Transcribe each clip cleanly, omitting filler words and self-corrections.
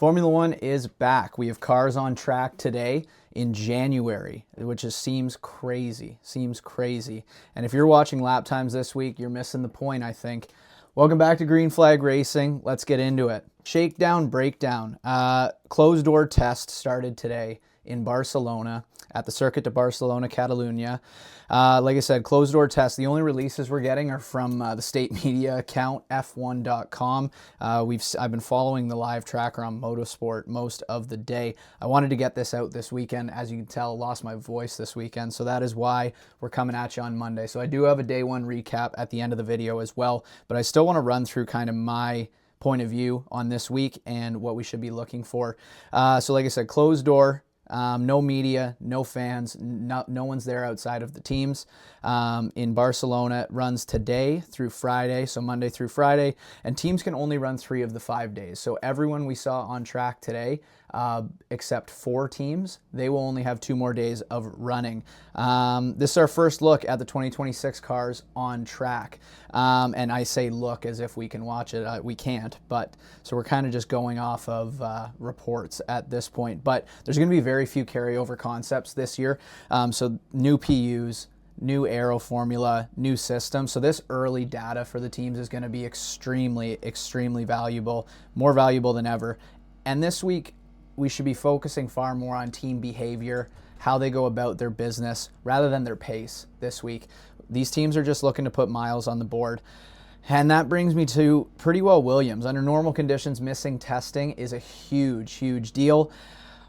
Formula One is back. We have cars on track today in January, which seems crazy. And if you're watching lap times this week, you're missing the point, I think. Welcome back to Green Flag Racing. Let's get into it. Shakedown, breakdown. Closed door test started today in Barcelona at the Circuit de Barcelona, Catalunya. Like I said, closed door test. The only releases we're getting are from the state media account, f1.com. I've been following the live tracker on Motorsport most of the day. I wanted to get this out this weekend. As you can tell, I lost my voice this weekend, so that is why we're coming at you on Monday. So I do have a day one recap at the end of the video as well, but I still want to run through kind of my point of view on this week and what we should be looking for. So like I said, closed door. No media, no fans, no one's there outside of the teams. In Barcelona, it runs today through Friday, so Monday through Friday, and teams can only run 3 of the 5 days. So everyone we saw on track today, except 4 teams, they will only have 2 more days of running. This is our first look at the 2026 cars on track. And I say look as if we can watch it. We can't, but so we're kind of just going off of reports at this point. But there's going to be very few carryover concepts this year. So new PUs, new aero formula, new system. So this early data for the teams is going to be extremely valuable, more valuable than ever. And this week, we should be focusing far more on team behavior, how they go about their business, rather than their pace this week. These teams are just looking to put miles on the board. And that brings me to pretty well Williams. Under normal conditions, missing testing is a huge deal,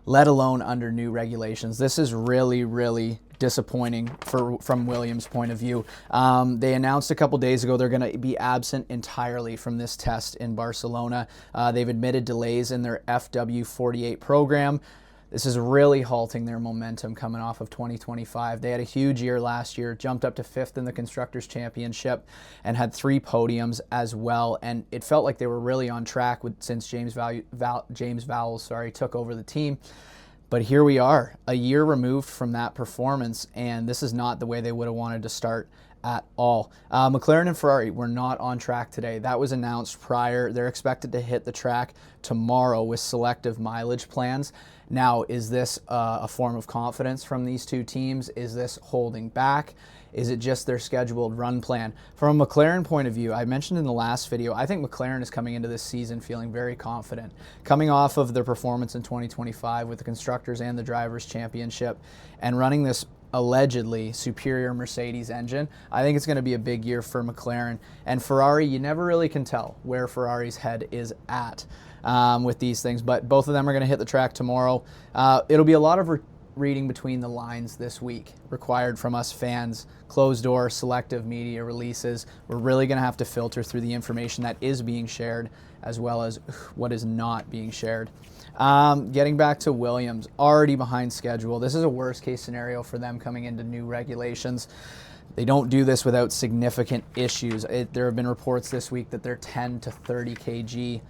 let alone under new regulations. This is really disappointing from Williams' point of view. They announced a couple days ago they're going to be absent entirely from this test in Barcelona. They've admitted delays in their FW48 program. This is really halting their momentum coming off of 2025. They had a huge year last year, jumped up to 5th in the Constructors' Championship, and had 3 podiums as well. And it felt like they were really on track since James Vowles took over the team. But here we are, a year removed from that performance, and this is not the way they would have wanted to start at all. McLaren and Ferrari were not on track today. That was announced prior. They're expected to hit the track tomorrow with selective mileage plans. Now, is this a form of confidence from these two teams? Is this holding back? Is it just their scheduled run plan? From a McLaren point of view, I mentioned in the last video, I think McLaren is coming into this season feeling very confident. Coming off of their performance in 2025 with the Constructors and the Drivers' Championship and running this allegedly superior Mercedes engine, I think it's going to be a big year for McLaren. And Ferrari, you never really can tell where Ferrari's head is at with these things, but both of them are going to hit the track tomorrow. It'll be a lot of reading between the lines this week required from us fans. Closed door, selective media releases. We're really going to have to filter through the information that is being shared as well as what is not being shared. Getting back to Williams, already behind schedule. This is a worst case scenario for them coming into new regulations. They don't do this without significant issues. There have been reports this week that they're 10 to 30 kg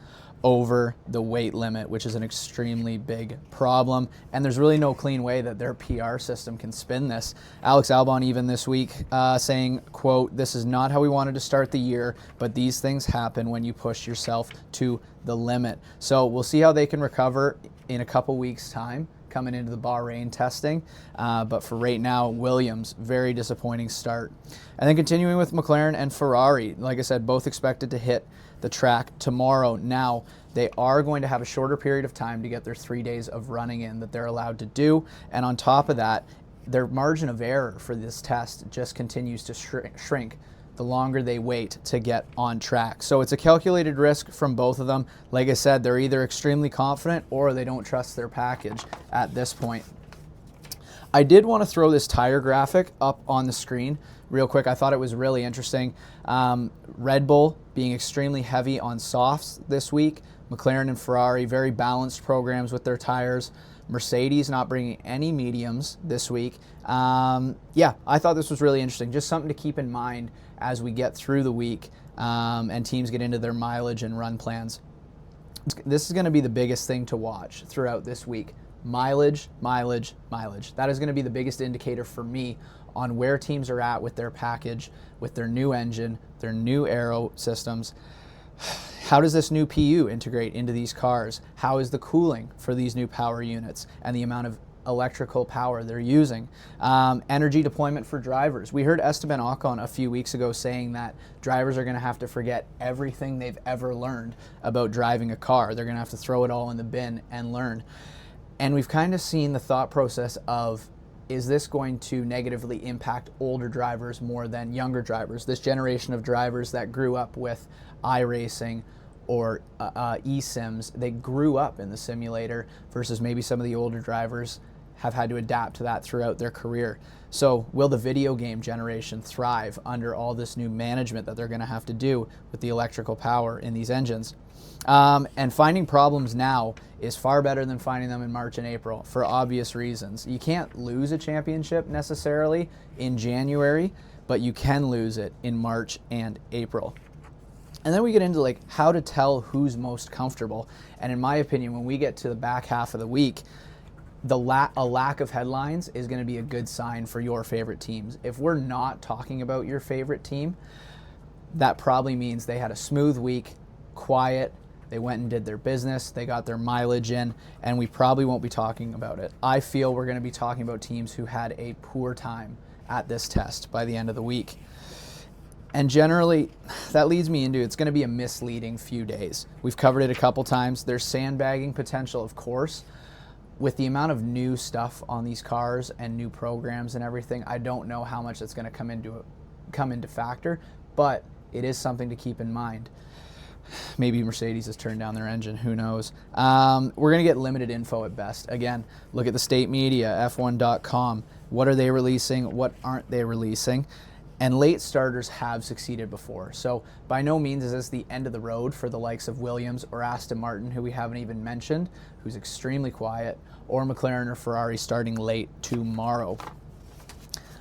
over the weight limit, which is an extremely big problem. And there's really no clean way that their PR system can spin this. Alex Albon even this week saying, quote, "This is not how we wanted to start the year, but these things happen when you push yourself to the limit." So we'll see how they can recover in a couple weeks' time coming into the Bahrain testing. But for right now, Williams, very disappointing start. And then continuing with McLaren and Ferrari, like I said, both expected to hit the track tomorrow. Now, they are going to have a shorter period of time to get their 3 days of running in that they're allowed to do. And on top of that, their margin of error for this test just continues to shrink the longer they wait to get on track. So it's a calculated risk from both of them. Like I said, they're either extremely confident or they don't trust their package at this point. I did want to throw this tire graphic up on the screen real quick. I thought it was really interesting. Red Bull being extremely heavy on softs this week. McLaren and Ferrari, very balanced programs with their tires. Mercedes not bringing any mediums this week. Yeah, I thought this was really interesting. Just something to keep in mind as we get through the week and teams get into their mileage and run plans. This is going to be the biggest thing to watch throughout this week. Mileage. That is going to be the biggest indicator for me on where teams are at with their package, with their new engine, their new aero systems. How does this new PU integrate into these cars? How is the cooling for these new power units and the amount of electrical power they're using? Energy deployment for drivers. We heard Esteban Ocon a few weeks ago saying that drivers are going to have to forget everything they've ever learned about driving a car. They're going to have to throw it all in the bin and learn. And we've kind of seen the thought process of, is this going to negatively impact older drivers more than younger drivers? This generation of drivers that grew up with iRacing or eSims, they grew up in the simulator, versus maybe some of the older drivers have had to adapt to that throughout their career. So will the video game generation thrive under all this new management that they're going to have to do with the electrical power in these engines? And finding problems now is far better than finding them in March and April, for obvious reasons. You can't lose a championship necessarily in January, but you can lose it in March and April. And then we get into like how to tell who's most comfortable. And in my opinion, when we get to the back half of the week, a lack of headlines is going to be a good sign for your favorite teams. If we're not talking about your favorite team, that probably means they had a smooth week, quiet, they went and did their business, they got their mileage in, and we probably won't be talking about it. I feel we're going to be talking about teams who had a poor time at this test by the end of the week. And generally, that leads me into, it's going to be a misleading few days. We've covered it a couple times. There's sandbagging potential, of course. With the amount of new stuff on these cars and new programs and everything, I don't know how much that's going to come into factor, but it is something to keep in mind. Maybe Mercedes has turned down their engine, who knows. We're going to get limited info at best. Again, look at the state media, F1.com. What are they releasing? What aren't they releasing? And late starters have succeeded before. So by no means is this the end of the road for the likes of Williams or Aston Martin, who we haven't even mentioned, who's extremely quiet, or McLaren or Ferrari starting late tomorrow.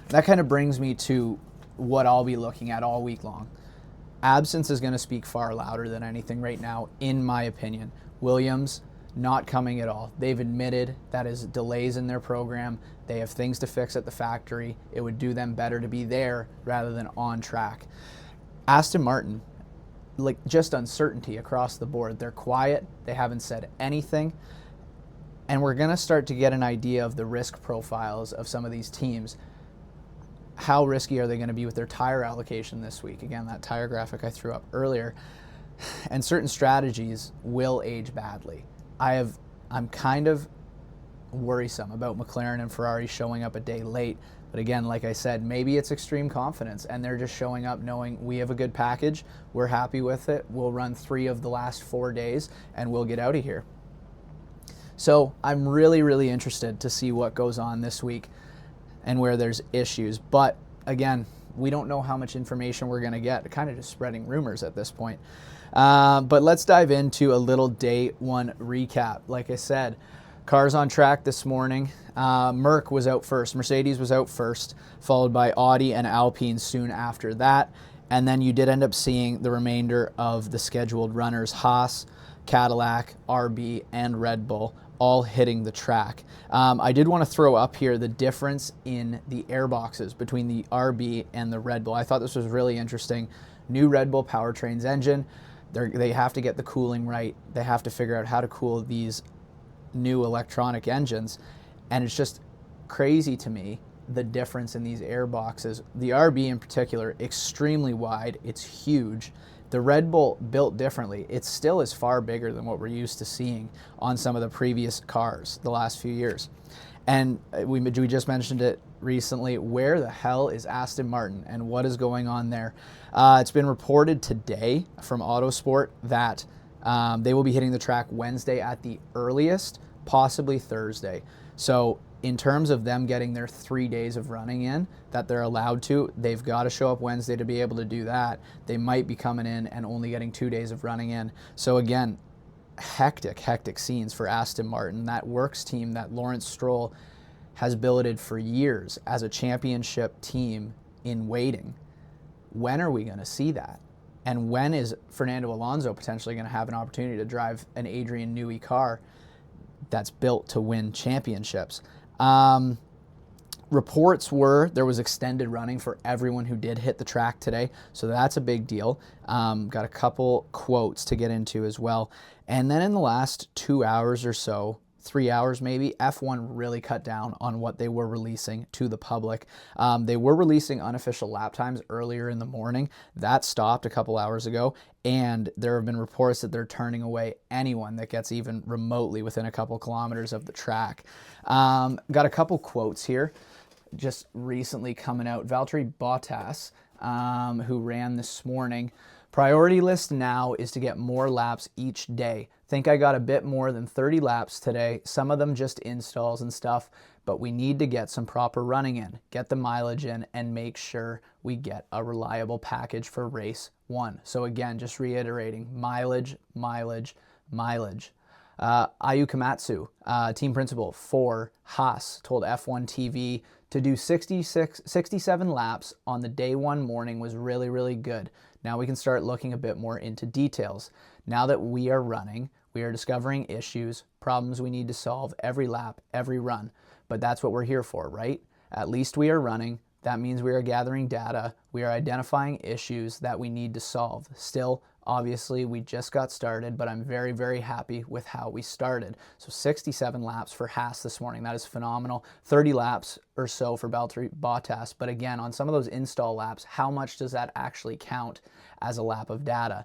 That kind of brings me to what I'll be looking at all week long. Absence is going to speak far louder than anything right now, in my opinion. Williams not coming at all. They've admitted that is delays in their program. They have things to fix at the factory. It would do them better to be there rather than on track. Aston Martin, like, just uncertainty across the board. They're quiet. They haven't said anything. And we're going to start to get an idea of the risk profiles of some of these teams. How risky are they going to be with their tire allocation this week? Again, that tire graphic I threw up earlier. And certain strategies will age badly. I'm kind of worrisome about McLaren and Ferrari showing up a day late. But again, like I said, maybe it's extreme confidence and they're just showing up knowing we have a good package, we're happy with it, we'll run 3 of the last 4 days, and we'll get out of here. So I'm really, really interested to see what goes on this week and where there's issues. But again, we don't know how much information we're going to get. Kind of just spreading rumors at this point. But let's dive into a little day one recap. Like I said, cars on track this morning. Merc was out first. Mercedes was out first, followed by Audi and Alpine soon after that. And then you did end up seeing the remainder of the scheduled runners, Haas, Cadillac, RB, and Red Bull, all hitting the track. I did want to throw up here the difference in the airboxes between the RB and the Red Bull. I thought this was really interesting. New Red Bull powertrains engine. They have to get the cooling right. They have to figure out how to cool these new electronic engines. And it's just crazy to me, the difference in these airboxes. The RB in particular, extremely wide. It's huge. The Red Bull built differently. It still is far bigger than what we're used to seeing on some of the previous cars the last few years. And we just mentioned it recently. Where the hell is Aston Martin and what is going on there? It's been reported today from Autosport that they will be hitting the track Wednesday at the earliest, possibly Thursday. So in terms of them getting their 3 days of running in that they're allowed to, they've got to show up Wednesday to be able to do that. They might be coming in and only getting 2 days of running in. So again, hectic scenes for Aston Martin. That works team that Lawrence Stroll has billeted for years as a championship team in waiting. When are we going to see that? And when is Fernando Alonso potentially going to have an opportunity to drive an Adrian Newey car that's built to win championships? reports were there was extended running for everyone who did hit the track today, so that's a big deal. Got a couple quotes to get into as well. And then in the last 2 hours or so, 3 hours maybe, F1 really cut down on what they were releasing to the public. They were releasing unofficial lap times earlier in the morning. That stopped a couple hours ago, and there have been reports that they're turning away anyone that gets even remotely within a couple kilometers of the track. Got a couple quotes here just recently coming out. Valtteri Bottas, who ran this morning, priority list now is to get more laps each day. Think I got a bit more than 30 laps today, some of them just installs and stuff, but we need to get some proper running in, get the mileage in, and make sure we get a reliable package for race 1. So again, just reiterating, mileage, mileage, mileage. Ayu Komatsu, team principal for Haas, told F1 TV to do 67 laps on the day 1 morning was really, really good. Now we can start looking a bit more into details. Now that we are running, we are discovering issues, problems we need to solve every lap, every run. But that's what we're here for, right? At least we are running. That means we are gathering data. We are identifying issues that we need to solve. Still, obviously, we just got started, but I'm very, very happy with how we started. So 67 laps for Haas this morning. That is phenomenal. 30 laps or so for Valtteri Bottas. But again, on some of those install laps, how much does that actually count as a lap of data?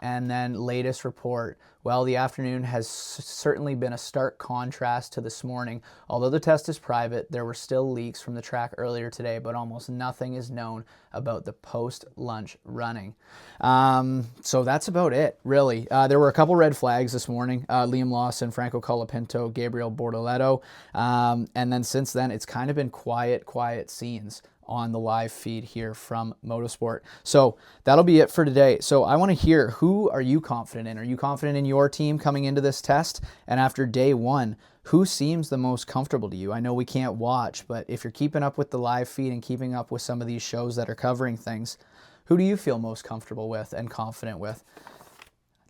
And then latest report, well, the afternoon has certainly been a stark contrast to this morning. Although the test is private, there were still leaks from the track earlier today, but almost nothing is known about the post-lunch running. So that's about it, really. There were a couple red flags this morning. Liam Lawson, Franco Colapinto, Gabriel Bortoleto. And then since then, it's kind of been quiet scenes on the live feed here from Motorsport. So that'll be it for today. So I want to hear, who are you confident in? Are you confident in your team coming into this test? And after day 1, who seems the most comfortable to you? I know we can't watch, but if you're keeping up with the live feed and keeping up with some of these shows that are covering things, who do you feel most comfortable with and confident with?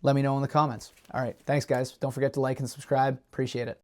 Let me know in the comments. All right, thanks guys. Don't forget to like and subscribe. Appreciate it.